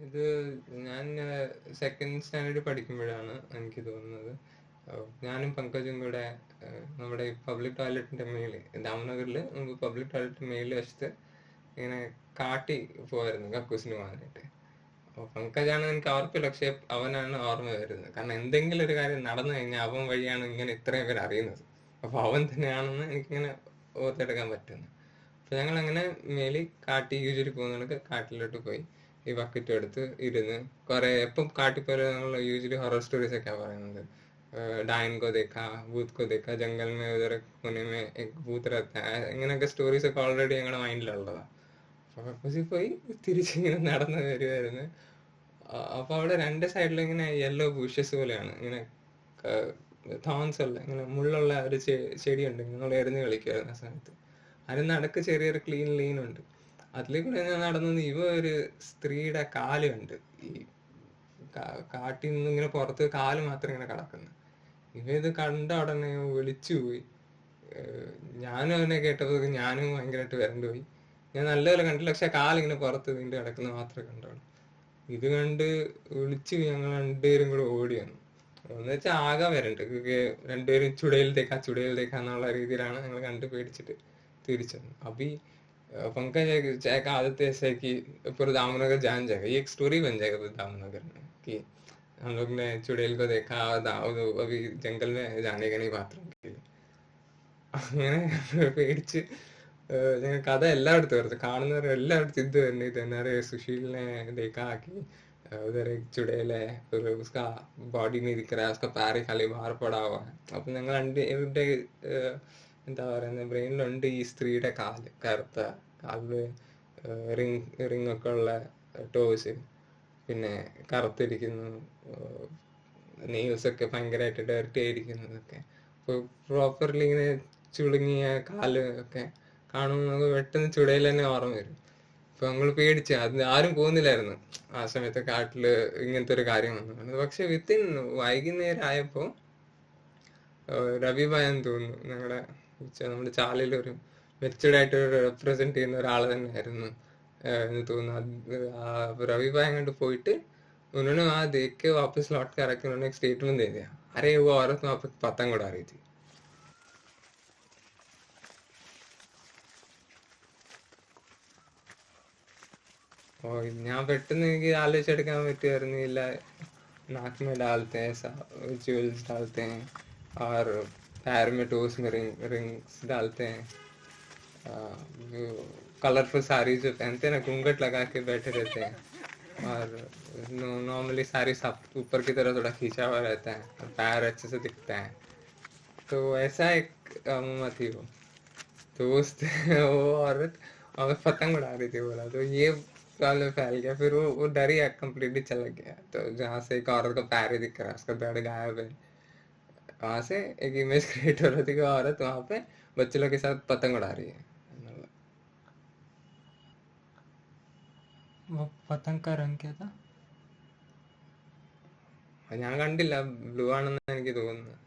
ഇത് ഞാൻ second standard പഠിക്കുമ്പോഴാണ് എനിക്ക് തോന്നുന്നത്. ഞാനും പങ്കജും കൂടെ നമ്മുടെ പബ്ലിക് ടോയ്ലറ്റിന്റെ മേളിൽ, ദാമനഗറിൽ നമുക്ക് പബ്ലിക് ടോയ്ലറ്റിന്റെ മേളിൽ വശത്ത് ഇങ്ങനെ കാട്ടി പോയായിരുന്നു കക്കൂസിന് പോകാനായിട്ട്. അപ്പോൾ പങ്കജാണെന്ന് എനിക്ക് ഓർപ്പില്ല, പക്ഷെ അവനാണ് ഓർമ്മ വരുന്നത്. കാരണം എന്തെങ്കിലും ഒരു കാര്യം നടന്നു കഴിഞ്ഞാൽ അവൻ വഴിയാണ് ഇങ്ങനെ ഇത്രയും പേര് അറിയുന്നത്. അപ്പോൾ അവൻ തന്നെയാണെന്ന് എനിക്കിങ്ങനെ ഓർത്തെടുക്കാൻ പറ്റുന്നു. അപ്പൊ ഞങ്ങൾ അങ്ങനെ മേലി കാട്ടി യൂഷ്വലി പോകുന്നതൊക്കെ കാട്ടിലോട്ട് പോയി ഈ ബക്കറ്റും എടുത്ത് ഇരുന്ന് കുറെ എപ്പം കാട്ടിപ്പോലെ നമ്മൾ യൂഷ്വലി ഹൊറർ സ്റ്റോറീസ് ഒക്കെയാണ് പറയുന്നത്. डायन को देखा, भूत को देखा, जंगल में उधर कोने में एक भूत रहता है, ഇങ്ങനെയൊക്കെ സ്റ്റോറീസ് ഒക്കെ ഓൾറെഡി ഞങ്ങളുടെ മൈൻഡിലുള്ളതാണ്. അപ്പൊ കക്കൂസിൽ പോയി തിരിച്ചിങ്ങനെ നടന്നു വരുമായിരുന്നു. അപ്പൊ അവിടെ രണ്ട് സൈഡിലും ഇങ്ങനെ യെല്ലോ ബുഷസ് പോലെയാണ്, ഇങ്ങനെ തോൺസ് ഉള്ള ഇങ്ങനെ മുള്ളുള്ള ഒരു ചെടിയുണ്ട്. ഞങ്ങൾ എറിഞ്ഞ് കളിക്കുമായിരുന്നു ആ സമയത്ത്. അതിന് നടക്ക് ചെറിയൊരു ക്ലീൻ ലീൻ ഉണ്ട്. അതിലേ കൂടെ ഞാൻ നടന്നത് ഇവ ഒരു സ്ത്രീയുടെ കാല് കണ്ട്. ഈ കാട്ടിൽ നിന്ന് ഇങ്ങനെ പുറത്ത് കാല് മാത്രം ഇങ്ങനെ കിടക്കുന്നു. ഇവ ഇത് കണ്ട ഉടനെ വിളിച്ചു പോയി. ഞാനും അവനെ കേട്ടപ്പോൾ ഞാനും ഭയങ്കരമായിട്ട് വരണ്ടു പോയി. ഞാൻ നല്ലപോലെ കണ്ടില്ല, പക്ഷെ കാലിങ്ങനെ പുറത്ത് നീണ്ട് കിടക്കുന്നത് മാത്രമേ കണ്ടുള്ളൂ. ഇത് കണ്ട് വിളിച്ച് ഞങ്ങൾ രണ്ടുപേരും കൂടെ ഓടി വന്നു. എന്ന് വെച്ചാൽ ആകെ വരണ്ട് രണ്ടുപേരും ചുടയിൽ തേക്കാന്നുള്ള രീതിയിലാണ് ഞങ്ങൾ കണ്ട് പേടിച്ചിട്ട് तिरछा अभी पंकज चाहे का आदत है ऐसे कि पूरा दामनगर जान जाएगा, ये एक स्टोरी बन जाएगा पूरे दामनगर में कि हम लोग ने चुड़ैल को देखा, अभी जंगल में जाने का नहीं बाथरूम के लिए. അങ്ങനെ പേടിച്ച് ഞങ്ങൾ കഥ എല്ലായിടത്തും ഓർത്ത് കാണുന്നവർ എല്ലായിടത്തും ഇത് തന്നെ ഇതെന്നാ सुशील ने देखा कि उधर एक चुड़ैल है और उसका बॉडी नहीं दिख रहा है, उसका पैर ही खाली बाहर पड़ा हुआ है. അപ്പം ഞങ്ങൾ ഇവരുടെ എന്താ പറയുന്നത് ബ്രെയിനിലുണ്ട് ഈ സ്ത്രീയുടെ കാല്, കറുത്ത കാലില് റിങ് ഒക്കെ ഉള്ള ടോസ്, പിന്നെ കറുത്തിരിക്കുന്നു, നെയിൽസ് ഒക്കെ ഭയങ്കരമായിട്ട് ഡയറക്റ്റ് ആയിരിക്കുന്നതൊക്കെ. അപ്പോൾ പ്രോപ്പർലി ഇങ്ങനെ ചുളുങ്ങിയ കാല് ഒക്കെ കാണുമ്പോൾ നമുക്ക് പെട്ടെന്ന് ചുടയിൽ തന്നെ ഓർമ്മ വരും. അപ്പൊ നമ്മൾ പേടിച്ച് അത് ആരും പോകുന്നില്ലായിരുന്നു ആ സമയത്ത് കാട്ടില് ഇങ്ങനത്തെ ഒരു കാര്യം വന്നു. പക്ഷെ വിത്തിൻ വൈകുന്നേരം ആയപ്പോ രവിഭായെന്ന് തോന്നുന്നു ഞങ്ങളുടെ നമ്മുടെ ചാലിലൊരു മെച്ചൂർഡായിട്ട് റെപ്രസെന്റ് ചെയ്യുന്ന ഒരാൾ തന്നെയായിരുന്നു എന്ന് തോന്നുന്നു. रवि भाई അങ്ങോട്ട് പോയിട്ട് उन्होंने वहां देख के वापस लौट कर आके उन्होंने एक स्टेटमेंट दे दिया, अरे वो औरत वहां पे पतंग उड़ा रही थी. और ഞാൻ പെട്ടെന്ന് എനിക്ക് ആലോചിച്ചെടുക്കാൻ പറ്റുമായിരുന്നില്ല. नाक में डालते हैं ज्वेल्स डालते हैं और पैर में टोस में रिंग्स डालते हैं, कलरफुल साड़ी जो पहनते हैं ना, घूंघट लगा के बैठे रहते हैं, और नॉर्मली साड़ी सब ऊपर की तरफ थोड़ा खींचा हुआ रहता है और पैर अच्छे से दिखता है. तो ऐसा एक अमूमा थी वो दोस्त. वो औरत और पतंग उड़ा रही थी, बोला तो ये वाले फैल गया. फिर वो डर ही कम्प्लीटली चला गया. तो जहाँ से एक औरत का पैर ही दिख रहा है, उसका ब्लड गायब है, वहां से एक इमेज क्रिएट हो रही थी कि औरत वहां पे बच्चे लोग के साथ पतंग उड़ा रही है. वो पतंग का रंग क्या था? ഞാൻ കണ്ടില്ല, ബ്ലൂ ആണെന്ന് എനിക്ക് തോന്നുന്നത്.